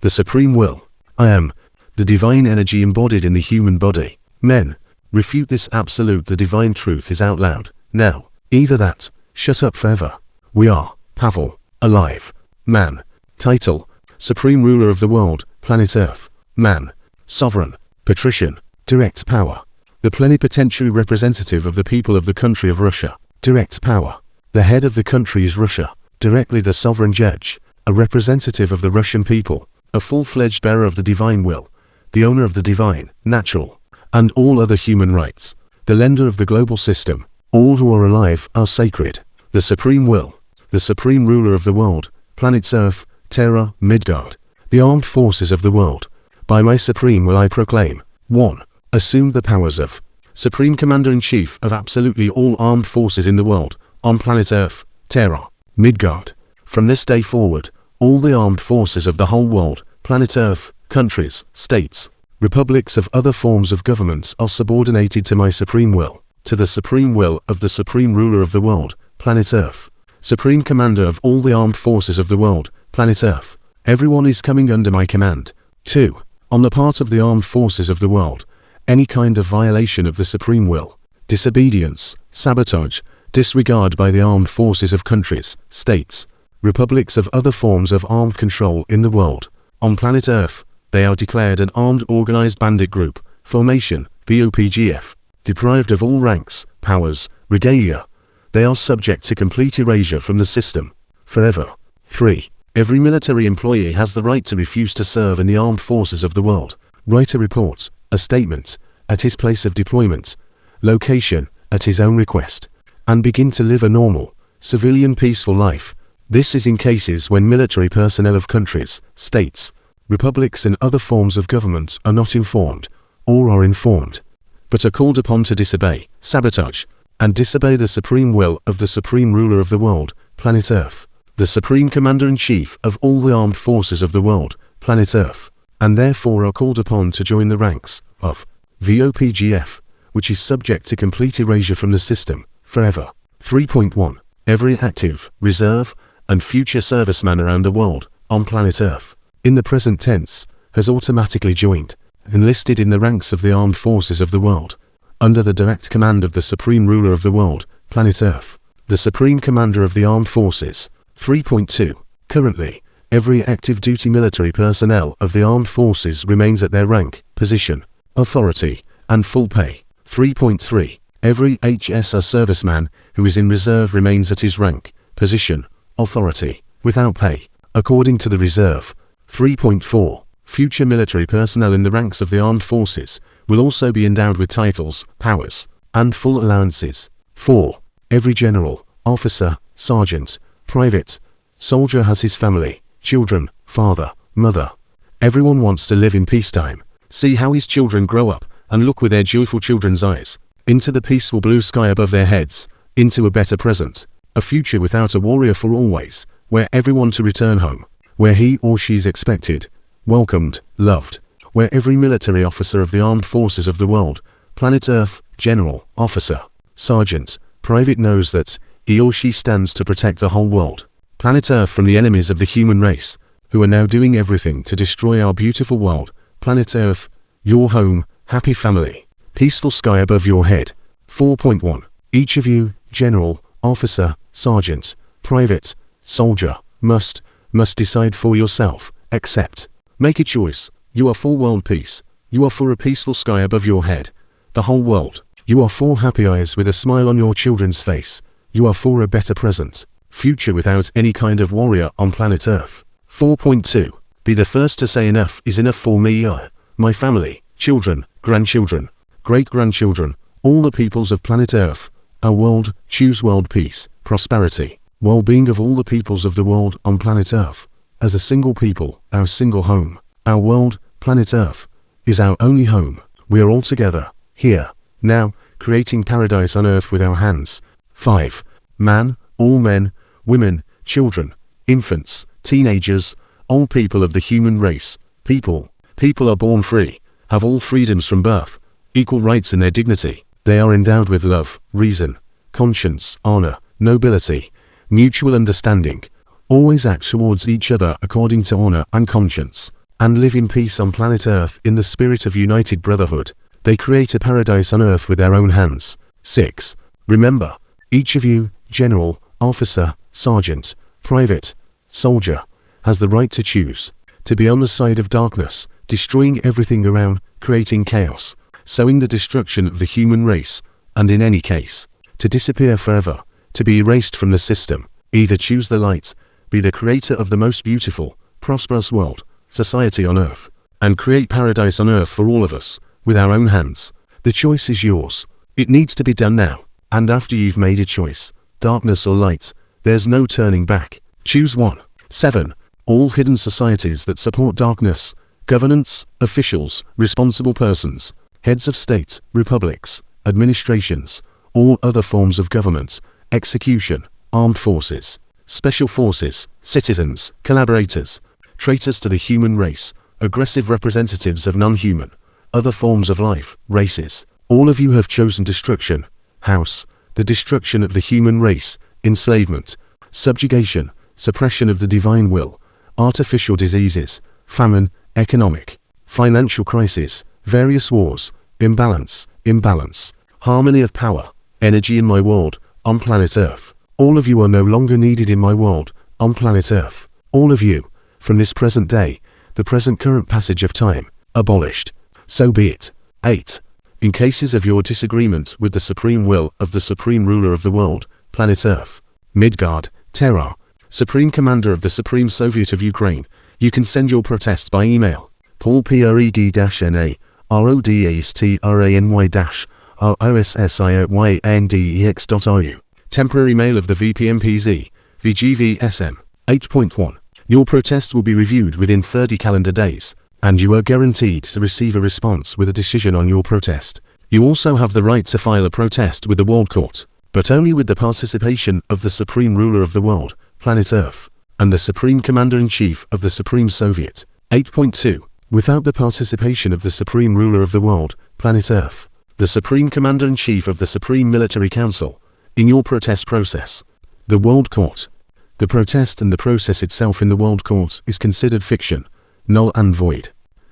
the supreme will. I am the divine energy embodied in the human body. Men, refute this absolute. The divine truth is out loud. Now, either that, shut up forever. We are, Pavel, alive. Man, title, supreme ruler of the world, planet Earth. Man, sovereign, patrician, direct power. The plenipotentiary representative of the people of the country of Russia. Direct power. The head of the country is Russia. Directly the sovereign judge, a representative of the Russian people, a full-fledged bearer of the divine will, the owner of the divine, natural, and all other human rights, the lender of the global system. All who are alive are sacred. The supreme will, the supreme ruler of the world, planets Earth, Terra, Midgard, the armed forces of the world. By my supreme will I proclaim. 1. Assume the powers of Supreme Commander-in-Chief of absolutely all armed forces in the world, on planet Earth, Terra, Midgard. From this day forward, all the armed forces of the whole world, planet Earth, countries, states, republics of other forms of government are subordinated to my supreme will, to the supreme will of the supreme ruler of the world, planet Earth, supreme commander of all the armed forces of the world, planet Earth. Everyone is coming under my command. 2. On the part of the armed forces of the world, any kind of violation of the supreme will, disobedience, sabotage, disregard by the armed forces of countries, states, republics of other forms of armed control in the world, on planet Earth, they are declared an armed organized bandit group, formation, BOPGF, deprived of all ranks, powers, regalia. They are subject to complete erasure from the system, forever. 3. Every military employee has the right to refuse to serve in the armed forces of the world, write a report, a statement, at his place of deployment, location, at his own request, and begin to live a normal, civilian peaceful life. This is in cases when military personnel of countries, states, republics and other forms of government are not informed, or are informed, but are called upon to disobey, sabotage, and disobey the supreme will of the supreme ruler of the world, planet Earth, the supreme commander-in-chief of all the armed forces of the world, planet Earth, and therefore are called upon to join the ranks of VOPGF, which is subject to complete erasure from the system, forever. 3.1. Every active, reserve, and future serviceman around the world, on planet Earth, in the present tense, has automatically joined, enlisted in the ranks of the armed forces of the world, under the direct command of the supreme ruler of the world, planet Earth, the supreme commander of the armed forces. 3.2. Currently, every active duty military personnel of the armed forces remains at their rank, position, authority, and full pay. 3.3. Every HSR serviceman who is in reserve remains at his rank, position, authority, without pay, according to the reserve. 3.4. Future military personnel in the ranks of the armed forces will also be endowed with titles, powers, and full allowances. 4. Every general, officer, sergeant, private, soldier has his family, children, father, mother. Everyone wants to live in peacetime, see how his children grow up, and look with their joyful children's eyes, into the peaceful blue sky above their heads, into a better present, a future without a warrior for always, where everyone to return home, where he or she is expected, welcomed, loved, where every military officer of the armed forces of the world, planet Earth, general, officer, sergeant, private knows that he or she stands to protect the whole world, planet Earth from the enemies of the human race, who are now doing everything to destroy our beautiful world, planet Earth, your home, happy family, peaceful sky above your head. 4.1. Each of you, general, officer, sergeant, private, soldier, must decide for yourself, accept, make a choice. You are for world peace. You are for a peaceful sky above your head, the whole world. You are for happy eyes with a smile on your children's face. You are for a better present, future without any kind of warrior on planet Earth. 4.2. Be the first to say enough is enough for me, my family, children, grandchildren, great-grandchildren, all the peoples of planet Earth, our world. Choose world peace, prosperity, well-being of all the peoples of the world on planet Earth. As a single people, our single home, our world, planet Earth, is our only home. We are all together, here, now, creating paradise on earth with our hands. 5. Man, all men, women, children, infants, teenagers, all people of the human race. People are born free, have all freedoms from birth, equal rights in their dignity. They are endowed with love, reason, conscience, honor, nobility, mutual understanding, always act towards each other according to honor and conscience. and live in peace on planet Earth in the spirit of united brotherhood. They create a paradise on Earth with their own hands. 6. Remember, each of you, general, officer, sergeant, private, soldier, has the right to choose, to be on the side of darkness, destroying everything around, creating chaos, sowing the destruction of the human race, and in any case, to disappear forever, to be erased from the system. Either choose the light, be the creator of the most beautiful, prosperous world, society on Earth, and create paradise on Earth for all of us, with our own hands. The choice is yours. It needs to be done now, and after you've made a choice, darkness or light, there's no turning back. Choose one. 7. All hidden societies that support darkness, governance, officials, responsible persons, heads of states, republics, administrations, all other forms of government, execution, armed forces, special forces, citizens, collaborators, traitors to the human race, aggressive representatives of non-human, other forms of life, races. All of you have chosen destruction, house, the destruction of the human race, enslavement, subjugation, suppression of the divine will, artificial diseases, famine, economic, financial crisis, various wars, imbalance, harmony of power, energy in my world, on planet Earth. All of you are no longer needed in my world, on planet Earth. All of you, from this present day, the present current passage of time, abolished. So be it. 8. In cases of your disagreement with the supreme will of the supreme ruler of the world, planet Earth, Midgard, Terra, Supreme Commander of the Supreme Soviet of Ukraine, you can send your protest by email. Paul PRED-NA-RODASTRANY-ROSSIOYNDEX.RU. Temporary mail of the VPMPZ, VGVSM. 8.1. Your protest will be reviewed within 30 calendar days, and you are guaranteed to receive a response with a decision on your protest. You also have the right to file a protest with the World Court, but only with the participation of the Supreme Ruler of the world, planet Earth, and the Supreme Commander-in-Chief of the Supreme Soviet. 8.2. Without the participation of the Supreme Ruler of the world, planet Earth, the Supreme Commander-in-Chief of the Supreme Military Council, in your protest process, the World Court, the protest and the process itself in the World Court is considered fiction, null and void,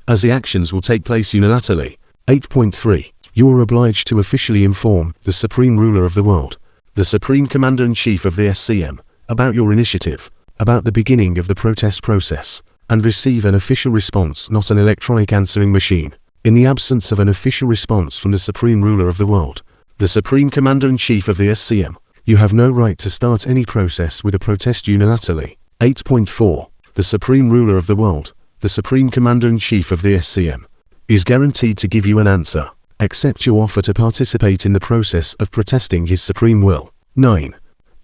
as the actions will take place unilaterally. 8.3. You are obliged to officially inform the Supreme Ruler of the world, the Supreme Commander-in-Chief of the SCM, about your initiative, about the beginning of the protest process, and receive an official response, not an electronic answering machine. In the absence of an official response from the Supreme Ruler of the world, the Supreme Commander-in-Chief of the SCM, you have no right to start any process with a protest unilaterally. 8.4. The Supreme Ruler of the world, the Supreme Commander-in-Chief of the SCM, is guaranteed to give you an answer. Accept your offer to participate in the process of protesting his supreme will. 9.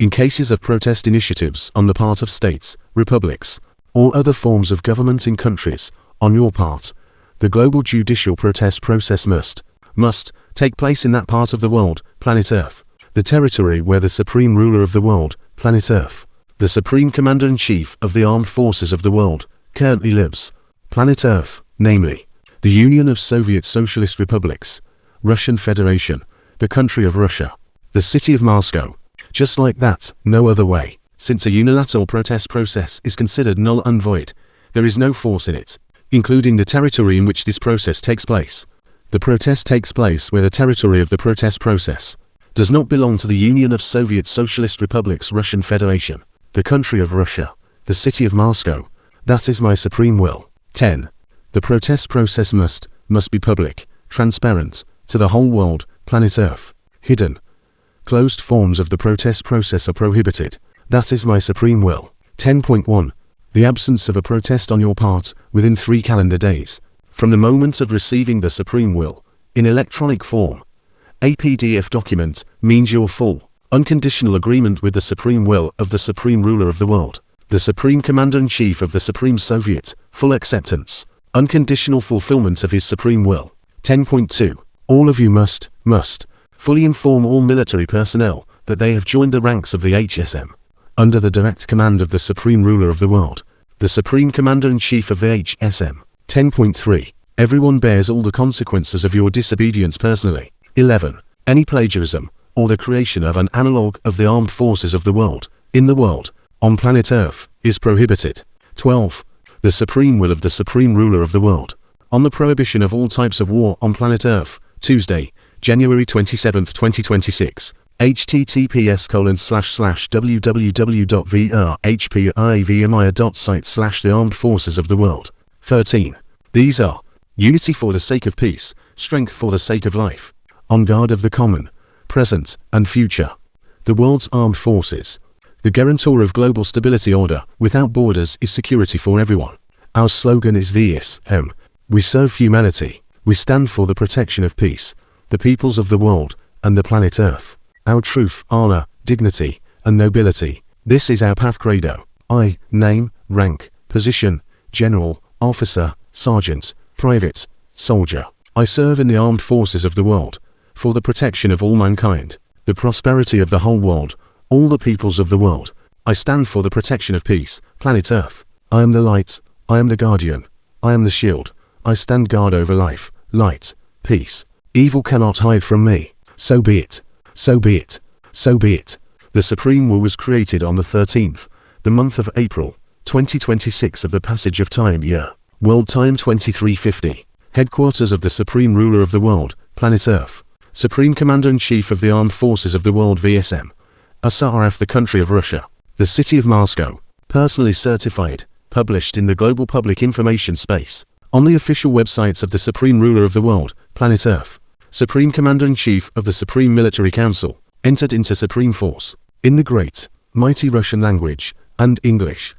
In cases of protest initiatives on the part of states, republics, or other forms of government in countries, on your part, the global judicial protest process must take place in that part of the world, planet Earth, the territory where the Supreme Ruler of the world, planet Earth, the Supreme Commander-in-Chief of the Armed Forces of the world, currently lives, planet Earth, namely, the Union of Soviet Socialist Republics, Russian Federation, the country of Russia, the city of Moscow. Just like that, no other way. Since a unilateral protest process is considered null and void, there is no force in it, including the territory in which this process takes place. The protest takes place where the territory of the protest process does not belong to the Union of Soviet Socialist Republics, Russian Federation, the country of Russia, the city of Moscow. That is my supreme will. 10. The protest process must be public, transparent, to the whole world, planet Earth. Hidden, closed forms of the protest process are prohibited. That is my supreme will. 10.1. The absence of a protest on your part within 3 calendar days from the moment of receiving the supreme will in electronic form, a PDF document, means your full, unconditional agreement with the supreme will of the Supreme Ruler of the world, the Supreme Commander-in-Chief of the Supreme Soviet, full acceptance, unconditional fulfillment of his supreme will. 10.2. All of you must fully inform all military personnel that they have joined the ranks of the HSM, under the direct command of the Supreme Ruler of the world, the Supreme Commander-in-Chief of the HSM. 10.3. Everyone bears all the consequences of your disobedience personally. 11. Any plagiarism, or the creation of an analogue of the armed forces of the world, in the world, on planet Earth, is prohibited. 12. The supreme will of the supreme ruler of the world. On the prohibition of all types of war on planet Earth, Tuesday, January 27, 2026. https://www.vrhpavmia.site/the Armed Forces of the World. 13. These are unity for the sake of peace, strength for the sake of life, on guard of the common, present, and future. The world's armed forces. The guarantor of global stability order without borders is security for everyone. Our slogan is VSM. We serve humanity. We stand for the protection of peace, the peoples of the world, and the planet Earth. Our truth, honor, dignity, and nobility. This is our path credo. I, name, rank, position, general, officer, sergeant, private, soldier. I serve in the armed forces of the world, for the protection of all mankind, the prosperity of the whole world, all the peoples of the world. I stand for the protection of peace, planet Earth. I am the light, I am the guardian, I am the shield. I stand guard over life, light, peace. Evil cannot hide from me. So be it. So be it. So be it. The Supreme Will was created on the 13th, the month of April, 2026 of the passage of time year. World time 2350. Headquarters of the Supreme Ruler of the World, planet Earth. Supreme Commander-in-Chief of the Armed Forces of the World VSM. SRF, the country of Russia. The city of Moscow. Personally certified. Published in the global public information space. On the official websites of the Supreme Ruler of the World, planet Earth. Supreme Commander-in-Chief of the Supreme Military Council, entered into Supreme Force, in the great, mighty Russian language, and English.